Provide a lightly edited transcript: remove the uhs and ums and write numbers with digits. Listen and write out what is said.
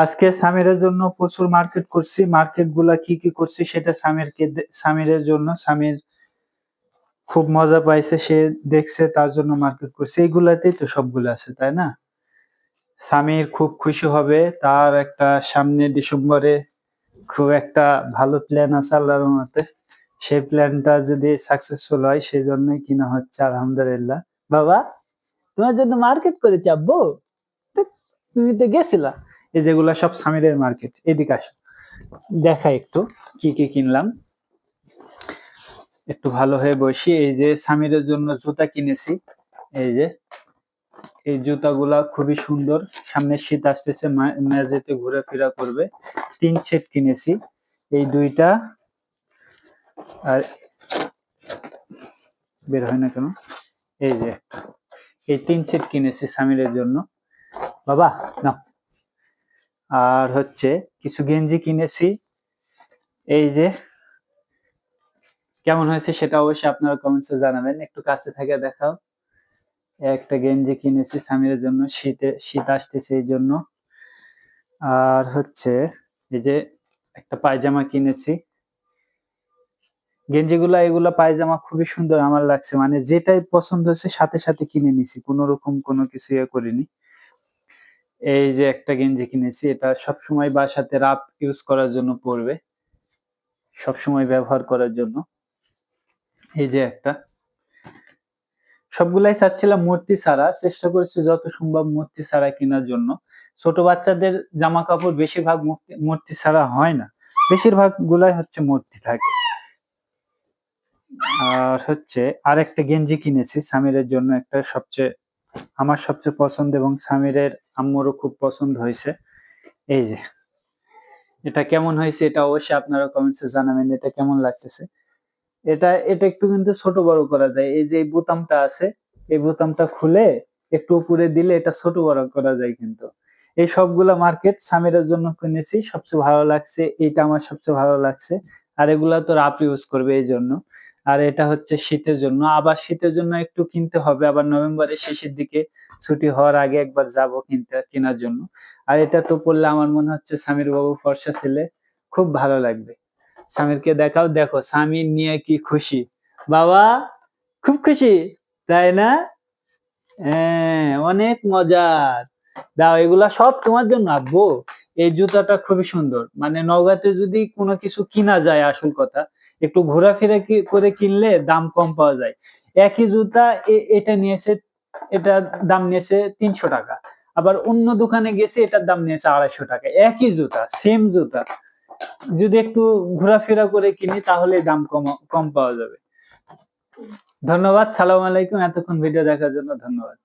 আজকে সামিরের জন্য প্রচুর মার্কেট করছি। মার্কেট গুলা কি কি করছি সেটা সামিরের জন্য। সামির খুব মজা পাইছে, সে দেখছে, তার জন্য মার্কেট করছি। এইগুলাতেই তো সবগুলো আছে, তাই না? সামির খুব খুশি হবে। তার একটা সামনে ডিসেম্বরে খুব একটা ভালো প্ল্যান আছে আল্লাহর রহমতে। সেই প্ল্যানটা যদি সাকসেসফুল হয় সেই জন্যই কিনা হচ্ছে আলহামদুলিল্লাহ। বাবা, তোমার জন্য মার্কেট করেছি আব্বু। ধ্যাৎ, তুমি তো গেছিলা। এই যেগুলা সব সামিরের মার্কেট। এদিকে আসো, দেখাই একটু কি কি কিনলাম। একটু ভালো হয়ে বসি। এই যে সামিরের জন্য জুতা কিনেছি। এই যে এই জুতাগুলা খুবই সুন্দর। সামনে শীত আসতেছে, মেঝেতে ঘোরাফেরা করবে। 3 সেট কিনেছি। এই দুইটা আর বের হয় না কেন? এই যে এই 3 সেট কিনেছি সামিরের জন্য। বাবা নাও। আর হচ্ছে কিছু গেঞ্জি কিনেছি। এই যে কেমন হয়েছে সেটা অবশ্যই আপনারা কমেন্টসে জানাবেন। একটু কাছে থেকে দেখাও। একটা গেঞ্জি কিনেছি সামিরের জন্য, শীত আসতেছে এই জন্য। আর হচ্ছে এই যে একটা পায়জামা কিনেছি। গেঞ্জিগুলা এগুলা পায়জামা খুবই সুন্দর আমার লাগছে। মানে যেটাই পছন্দ হয়েছে সাথে সাথে কিনে নিছি। কোন রকম কোনো কিছু ইয়ে করিনি। এই যে একটা গেঞ্জি কিনেছি, এটা সবসময় বাসাতে রাফ ইউজ করার জন্য পড়বে, সবসময় ব্যবহার করার জন্য। এই যে একটা, সবগুলাই চাচ্ছিলাম মূর্তি ছাড়া, চেষ্টা করেছি যত সম্ভব মূর্তি ছাড়া কেনার জন্য। ছোট বাচ্চাদের জামা কাপড় বেশিরভাগ মূর্তি ছাড়া হয় না, বেশিরভাগ গুলাই হচ্ছে মূর্তি থাকে। আর হচ্ছে আরেকটা গেঞ্জি কিনেছি সামিরের জন্য, একটা আমার সবচেয়ে পছন্দ এবং সামিরের আম্মুরও খুব পছন্দ হয়েছে। এই যে এটা কেমন হয়েছে এটা অবশ্যই আপনারা কমেন্টসে জানাবেন, এটা কেমন লাগতেছে। এটা এটা একটু কিন্তু ছোট বড় করা যায়। এই যে এই বোতামটা আছে, এই বোতামটা খুলে একটু উপরে দিলে এটা ছোট বড় করা যায় কিন্তু। এই সবগুলা মার্কেট সামিরের জন্য কিনেছি, সবচেয়ে ভালো লাগছে এইটা, আমার সবচেয়ে ভালো লাগছে। আর এগুলা তো রাফ ইউজ করবে এই জন্য। আর এটা হচ্ছে শীতের জন্য, আবার শীতের জন্য একটু কিনতে হবে, আবার নভেম্বরের শেষের দিকে ছুটি হওয়ার আগে একবার যাব কেনার জন্য। আর এটা তো পড়লে আমার মনে হচ্ছে সামির বাবু ফর্সা ছেলে, খুব ভালো লাগবে। সামিরকে দেখাও, দেখো সামির নিয়ে কি খুশি। বাবা খুব খুশি, তাই না? হ্যাঁ, অনেক মজার। দাও, এগুলা সব তোমার জন্য আব্বু। এই জুতাটা খুবই সুন্দর। মানে নওগাঁতে যদি কোনো কিছু কিনা যায়, আসল কথা একটু ঘোরাফেরা করে কিনলে দাম কম পাওয়া যায়। একই জুতা এটা নিয়েছে, এটার দাম নিয়েছে 300 টাকা। আবার অন্য দোকানে গেছে, এটার দাম নিয়েছে 250 টাকা। একই জুতা, সেম জুতা। যদি একটু ঘোরাফেরা করে কিনি তাহলে দাম কম পাওয়া যাবে। ধন্যবাদ। সালাম আলাইকুম। এতক্ষণ ভিডিও দেখার জন্য ধন্যবাদ।